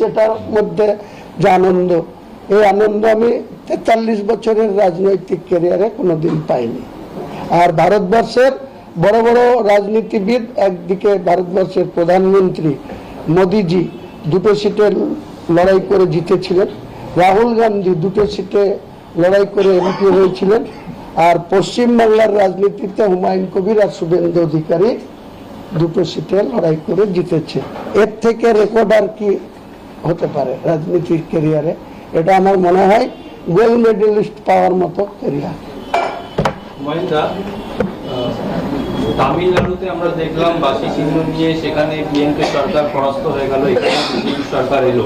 এটার মধ্যে যে আনন্দ, এই আনন্দ আমি 43 বছরের রাজনৈতিক ক্যারিয়ারে কোনোদিন পাইনি। আর ভারতবর্ষের বড় বড় রাজনীতিবিদ, একদিকে ভারতবর্ষের প্রধানমন্ত্রী মোদিজি 2টো সিটে লড়াই করে জিতেছিলেন, রাহুল গান্ধী 2টো সিটে লড়াই করে এমপি হয়েছিলেন, আর পশ্চিমবাংলার রাজনীতিতে হুমায়ুন কবির আর শুভেন্দু অধিকারী 2টো সিটে লড়াই করে জিতেছে। এর থেকে রেকর্ড আর কি হতে পারে রাজনীতির ক্যারিয়ারে? এটা আমার মনে হয় গোল্ড মেডেলিস্ট পাওয়ার মতো ক্যারিয়ার। তামিলনাড়ুতে আমরা দেখলাম বাসি চিহ্ন নিয়ে সেখানে বিএনপি সরকার পরাস্ত হয়ে গেল, এখানে বিজেপি সরকার এলো।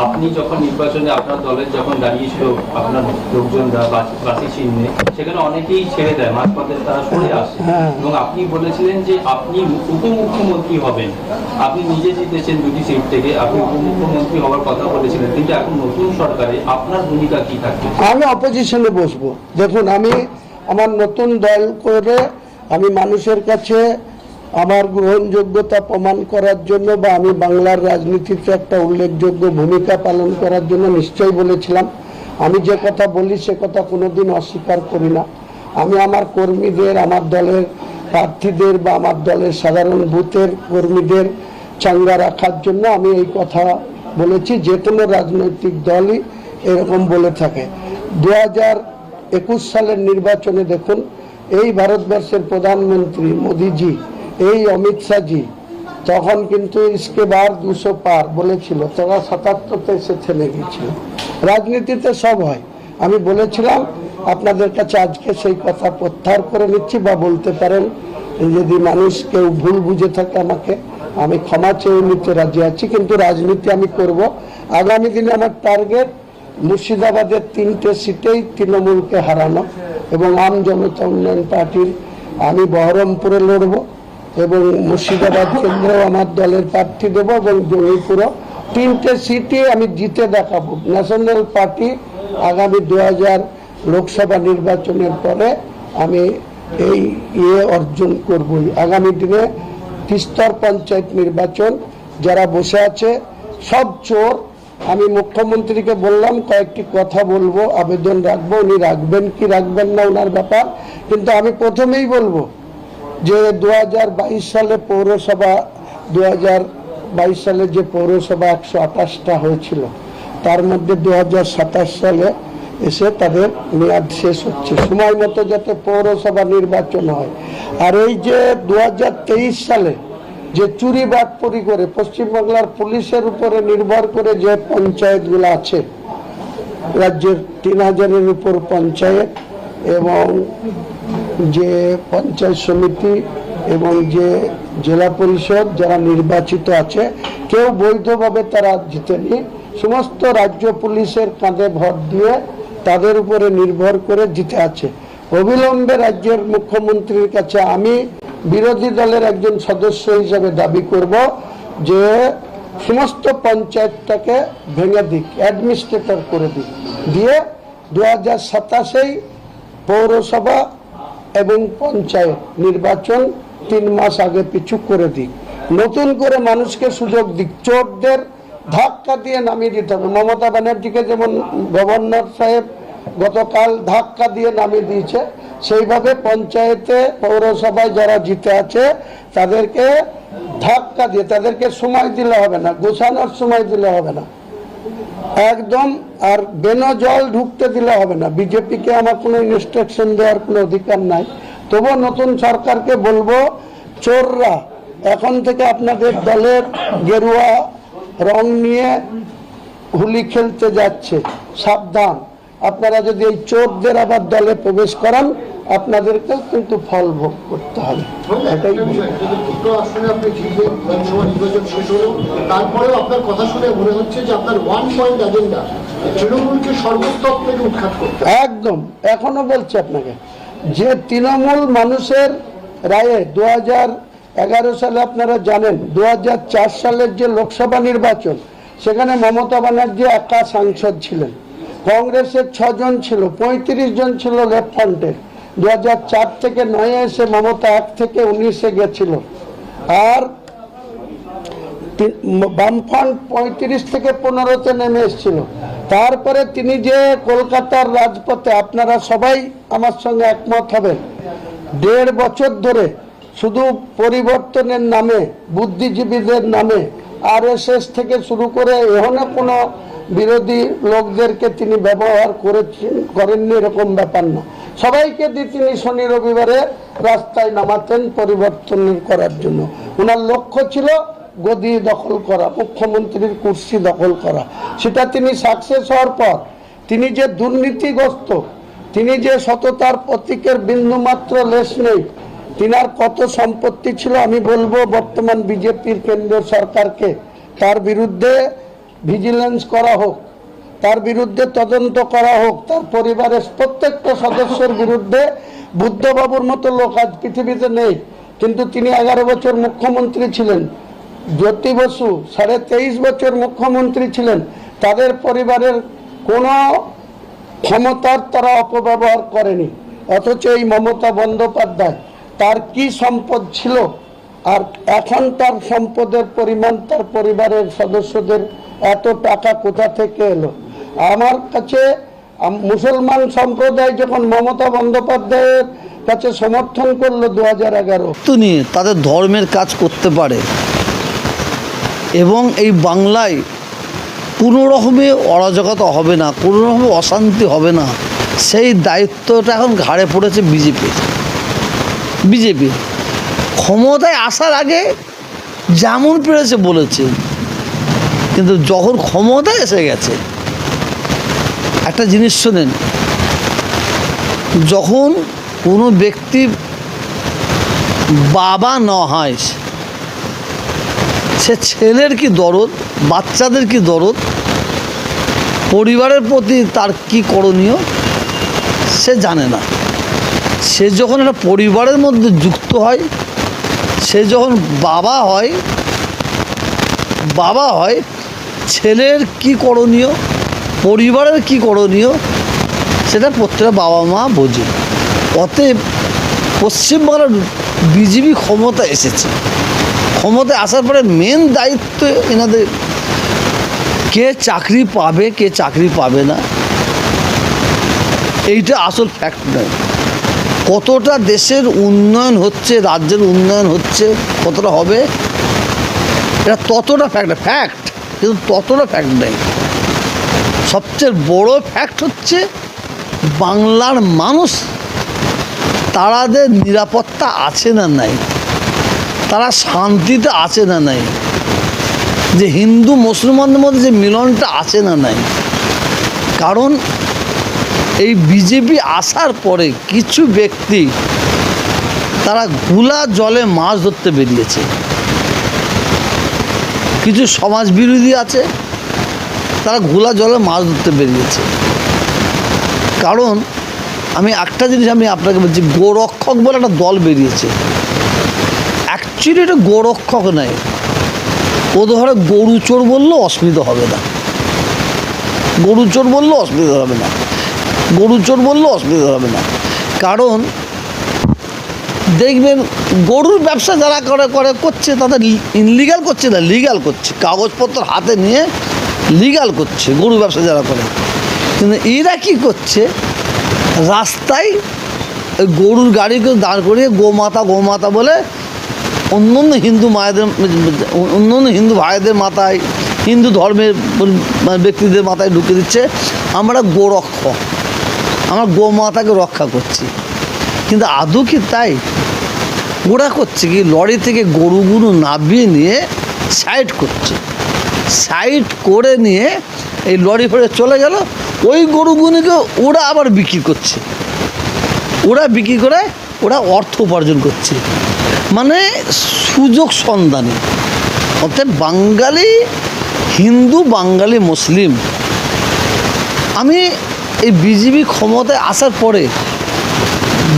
আপনি যখন নির্বাচনে আপনার দলের যখন দাঁড়িয়েছিল আপনার লোকজনরা বাসি চিহ্নে, সেখানে অনেকেই ছেড়ে দেয়, মাঝপথে তারা সরে আসে, এবং আপনি বলেছিলেন যে আপনি উপমুখ্যমন্ত্রী হবেন। আপনি নিজে জিতেছেন 2টি সিট থেকে, আপনি উপমুখ্যমন্ত্রী হওয়ার কথা বলেছিলেন, কিন্তু এখন নতুন সরকারে আপনার ভূমিকা কি থাকবে? আমি অপোজিশনে বসবো। দেখুন, আমি আমার নতুন দল করে আমি মানুষের কাছে আমার গ্রহণযোগ্যতা প্রমাণ করার জন্য বা আমি বাংলার রাজনীতিতে একটা উল্লেখযোগ্য ভূমিকা পালন করার জন্য নিশ্চয়ই বলেছিলাম। আমি যে কথা বলি সে কথা কোনোদিন অস্বীকার করি না। আমি আমার কর্মীদের, আমার দলের প্রার্থীদের বা আমার দলের সাধারণ বুথের কর্মীদের চাঙ্গা রাখার জন্য আমি এই কথা বলেছি। যে কোনো রাজনৈতিক দলই এরকম বলে থাকে। 2021 সালের নির্বাচনে দেখুন, এই ভারতবর্ষের প্রধানমন্ত্রী মোদিজি, এই অমিত শাহজি তখন কিন্তু ইসকে বার 200 পার বলেছিল, তারা 77-তে এসে থেমে গিয়েছিল। রাজনীতিতে সব হয়। আমি বলেছিলাম, আপনাদের কাছে আজকে সেই কথা প্রত্যাহার করে নিচ্ছি, বা বলতে পারেন যদি মানুষ কেউ ভুল বুঝে থাকে আমাকে, আমি ক্ষমা চেয়ে নিতে রাজি আছি, কিন্তু রাজনীতি আমি করব। আগামী দিনে আমার টার্গেট মুর্শিদাবাদের 3টে সিটেই তৃণমূলকে হারানো, এবং আম জনতা উন্নয়ন পার্টির আমি বহরমপুরে লড়ব, এবং মুর্শিদাবাদ কেন্দ্রেও আমার দলের প্রার্থী দেবো, এবং জঙ্গিপুরও 3টে সিটই আমি জিতে দেখাবো। ন্যাশনাল পার্টি আগামী 2000 লোকসভা নির্বাচনের পরে আমি এই অর্জন করবই। আগামী দিনে তিস্তর পঞ্চায়েত নির্বাচন, যারা বসে আছে সব চোর। আমি মুখ্যমন্ত্রীকে বললাম কয়েকটি কথা বলবো, আবেদন রাখবো, উনি রাখবেন কি রাখবেন না ওনার ব্যাপার, কিন্তু আমি প্রথমেই বলবো যে 2022 সালে পৌরসভা, 2022 সালে যে পৌরসভা 128টা হয়েছিল, তার মধ্যে 2027 সালে এসে তাদের মেয়াদ শেষ হচ্ছে। সময় মতো যাতে পৌরসভা নির্বাচন হয়। আর এই যে 2023 সালে যে চুরি বাটপুরি করে পশ্চিমবাংলার পুলিশের উপরে নির্ভর করে যে পঞ্চায়েতগুলো আছে, রাজ্যের 3000-এর উপর পঞ্চায়েত, এবং যে পঞ্চায়েত সমিতি এবং যে জেলা পরিষদ যারা নির্বাচিত আছে, কেউ বৈধভাবে তারা জিতেনি। সমস্ত রাজ্য পুলিশের কাঁধে ভর দিয়ে তাদের উপরে নির্ভর করে জিতে আছে। অবিলম্বে রাজ্যের মুখ্যমন্ত্রীর কাছে আমি বিরোধী দলের একজন সদস্য হিসেবে দাবি করব যে সমস্ত পঞ্চায়েতটাকে ভেঙে দিক, অ্যাডমিনিস্ট্রেটর করে দিক, দিয়ে 2027-এই পৌরসভা এবং পঞ্চায়েত নির্বাচন 3 মাস আগে পিছু করে দিক। নতুন করে মানুষকে সুযোগ দিক, চোরদের ধাক্কা দিয়ে নামিয়ে দিতে হবে। মমতা ব্যানার্জিকে যেমন গভর্নর সাহেব গতকাল ধাক্কা দিয়ে নামিয়ে দিয়েছে, সেইভাবে পঞ্চায়েতে পৌরসভায় যারা জিতে আছে তাদেরকে ধাক্কা দিয়ে, তাদেরকে সময় দিলে হবে না, গোছানোর সময় দিলে হবে না একদম, আর বেনো জল ঢুকতে দিলে হবে না। বিজেপিকে আমার কোনো ইনস্ট্রাকশন দেওয়ার কোনো অধিকার নাই। তবুও নতুন সরকারকে বলবো, চোররা এখন থেকে আপনাদের দলের গেরুয়া রং নিয়ে হোলি খেলতে যাচ্ছে, সাবধান। আপনারা যদি এই চোরদের আবার দলে প্রবেশ করান, আপনাদেরকেও কিন্তু ফল ভোগ করতে হবে। এটাই তারপরেও আপনার কথা শুনে মনে হচ্ছে যে আপনার ওয়ান পয়েন্ট এজেন্ডা তৃণমূলকে সর্বস্তর থেকে উৎখাত করতে। একদম, এখনো বলছি আপনাকে যে তৃণমূল মানুষের রায়ে 2011 সালে আপনারা জানেন, 2004 সালের যে লোকসভা নির্বাচন, সেখানে মমতা ব্যানার্জি একা সাংসদ ছিলেন, কংগ্রেসের 6 জন ছিল, 35 জন ছিল লেফট ফ্রন্টের। 2004 থেকে 9 এসে মমতা 1 থেকে 19-এ গেছিল। আর বামফ্রন্ট 35 থেকে 15-তে নেমে এসেছিল। তারপরে তিনি যে কলকাতার রাজপথে, আপনারা সবাই আমার সঙ্গে একমত হবেন, 1.5 বছর ধরে শুধু পরিবর্তনের নামে, বুদ্ধিজীবীদের নামে, RSS থেকে শুরু করে এখানে কোনো বিরোধী লোকদেরকে তিনি ব্যবহার করেননি, এরকম ব্যাপার না। সবাইকে দিয়ে তিনি শনি রবিবারে রাস্তায় নামাতেন পরিবর্তন করার জন্য। ওনার লক্ষ্য ছিল গদি দখল করা, মুখ্যমন্ত্রীর কুর্সি দখল করা। সেটা তিনি সাকসেস হওয়ার পর তিনি যে দুর্নীতিগ্রস্ত, তিনি যে সততার প্রতীকের বিন্দুমাত্র লেশ নেই, তিনার কত সম্পত্তি ছিল আমি বলবো বর্তমান বিজেপির কেন্দ্রীয় সরকারকে তার বিরুদ্ধে ভিজিলেন্স করা হোক, তার বিরুদ্ধে তদন্ত করা হোক, তার পরিবারের প্রত্যেকটা সদস্যের বিরুদ্ধে। বুদ্ধবাবুর মতো লোক আজ পৃথিবীতে নেই, কিন্তু তিনি 11 বছর মুখ্যমন্ত্রী ছিলেন। জ্যোতি বসু 23.5 বছর মুখ্যমন্ত্রী ছিলেন। তাদের পরিবারের কোনো ক্ষমতার তারা অপব্যবহার করেনি। অথচ এই মমতা বন্দ্যোপাধ্যায়, তার কি সম্পদ ছিল আর এখন তার সম্পদের পরিমাণ, তার পরিবারের সদস্যদের এত টাকা কোথা থেকে এলো? আমার কাছে মুসলমান সম্প্রদায় যখন মমতা বন্দ্যোপাধ্যায়ের কাছে সমর্থন করলো 2011, নিয়ে তাদের ধর্মের কাজ করতে পারে এবং এই বাংলায় কোনো রকমে অরাজকতা হবে না, কোনো রকমে অশান্তি হবে না, সেই দায়িত্বটা এখন ঘাড়ে পড়েছে বিজেপি ক্ষমতায় আসার আগে যেমন পেরেছে বলেছে, কিন্তু যখন ক্ষমতায় এসে গেছে, একটা জিনিস শোনেন, যখন কোনো ব্যক্তি বাবা না হয়, সে ছেলের কি দরদ, বাচ্চাদের কি দরদ, পরিবারের প্রতি তার কি করণীয় সে জানে না। সে যখন একটা পরিবারের মধ্যে যুক্ত হয়, সে যখন বাবা হয়, ছেলের কি করণীয়, পরিবারের কি করণীয়, সেটা প্রত্যেকটা বাবা মা বোঝে। অতএব পশ্চিমবাংলার বিজেপি ক্ষমতা এসেছে, ক্ষমতায় আসার পরে মেন দায়িত্ব এনাদের, কে চাকরি পাবে কে চাকরি পাবে না এইটা আসল ফ্যাক্ট নয়। কতটা দেশের উন্নয়ন হচ্ছে, রাজ্যের উন্নয়ন হচ্ছে, কতটা হবে, এটা ততটা ফ্যাক্ট, কিন্তু ততটা ফ্যাক্ট নেই। সবচেয়ে বড় ফ্যাক্ট হচ্ছে বাংলার মানুষ, তাদের নিরাপত্তা আছে না নাই, তারা শান্তিতে আছে না নাই, যে হিন্দু মুসলমানদের মধ্যে যে মিলনটা আছে না নাই। কারণ এই বিজেপি আসার পরে কিছু ব্যক্তি তারা ঘোলা জলে মাছ ধরতে বেরিয়েছে, কিছু সমাজ বিরোধী আছে, তারা ঘোলা জলে মাছ ধরতে বেরিয়েছে। কারণ আমি একটা জিনিস আমি আপনাকে বলছি, গোরক্ষক বলে একটা দল বেরিয়েছে। অ্যাকচুয়ালি এটা গোরক্ষক নয়, ও ধরে গরু চোর বললেও অসুবিধা হবে না, গরু চোর বললেও অসুবিধা হবে না, গরু চোর বললেও অসুবিধা হবে না। কারণ দেখবেন গরুর ব্যবসা যারা করছে তাদের ইনলিগাল করছে না, লিগাল করছে, কাগজপত্র হাতে নিয়ে লিগাল করছে গরু ব্যবসা যারা করে। কিন্তু এরা কী করছে, রাস্তায় ওই গরুর গাড়িকে দাঁড় করিয়ে গোমাতা বলে অন্য হিন্দু ভাইদের মাথায়, হিন্দু ধর্মের ব্যক্তিদের মাথায় ঢুকে দিচ্ছে আমরা গোরক্ষক, আমরা গোমাতাকে রক্ষা করছি। কিন্তু আদৌ কি তাই? ওরা করছে কি, লরি থেকে গরুগুলো নামিয়ে নিয়ে সাইড করছে, সাইড করে নিয়ে এই লরি ফেরে চলে গেল, ওই গরুগুলোকে ওরা আবার বিক্রি করছে, ওরা বিক্রি করে ওরা অর্থ উপার্জন করছে, মানে সুযোগ সন্ধানে। অর্থাৎ বাঙালি হিন্দু, বাঙালি মুসলিম, আমি এই বিজেপি ক্ষমতায় আসার পরে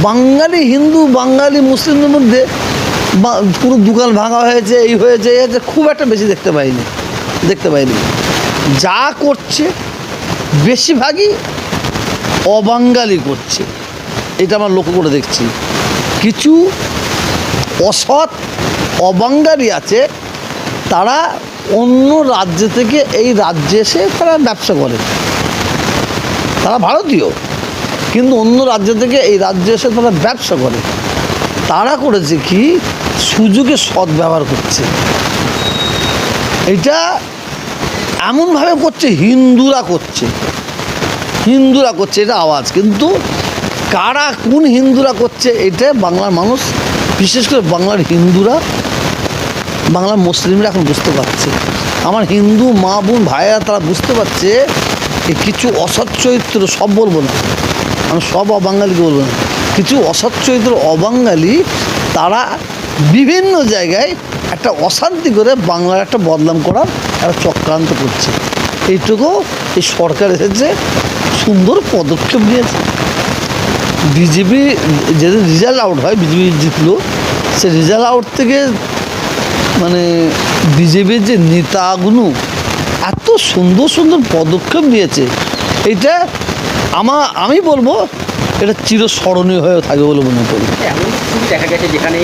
বাঙালি হিন্দু, বাঙালি মুসলিমদের মধ্যে পুরো দোকান ভাঙা হয়েছে, এই হয়েছে, খুব একটা বেশি দেখতে পাইনি। যা করছে বেশিরভাগই অবাঙালি করছে, এটা আমরা লক্ষ্য করে দেখছি। কিছু অসৎ অবাঙালি আছে, তারা অন্য রাজ্য থেকে এই রাজ্যে এসে তারা ব্যবসা করে। তারা ভারতীয়, কিন্তু অন্য রাজ্য থেকে এই রাজ্যে এসে তারা ব্যবসা করে। তারা করেছে কি, সুযোগে সদ্ব্যবহার করছে। এটা এমনভাবে করছে, হিন্দুরা করছে এটা আওয়াজ, কিন্তু কারা কোন হিন্দুরা করছে এটা বাংলার মানুষ, বিশেষ করে বাংলার হিন্দুরা, বাংলার মুসলিমরা এখন বুঝতে পারছে। আমার হিন্দু মা বোন ভাইয়েরা তারা বুঝতে পারছে যে কিছু অসৎ চরিত্র, সব বলবো না, আমি সব অবাঙালিকে বলবো না, কিছু অসৎ চরিত্র অবাঙালি তারা বিভিন্ন জায়গায় একটা অশান্তি করে বাংলার একটা বদনাম করার একটা চক্রান্ত করছে। এইটুকু এই সরকার এসেছে, সুন্দর পদক্ষেপ নিয়েছে। বিজেপি যেদিন রেজাল্ট আউট হয়, বিজেপি জিতলো, সে রেজাল্ট আউট থেকে মানে বিজেপির যে নেতাগুলো এত সুন্দর সুন্দর পদক্ষেপ নিয়েছে, এটা আমি বলবো এটা চিরস্মরণীয় হয়ে থাকবে বলে মনে করি। এমন কিছু দেখা গেছে যেখানে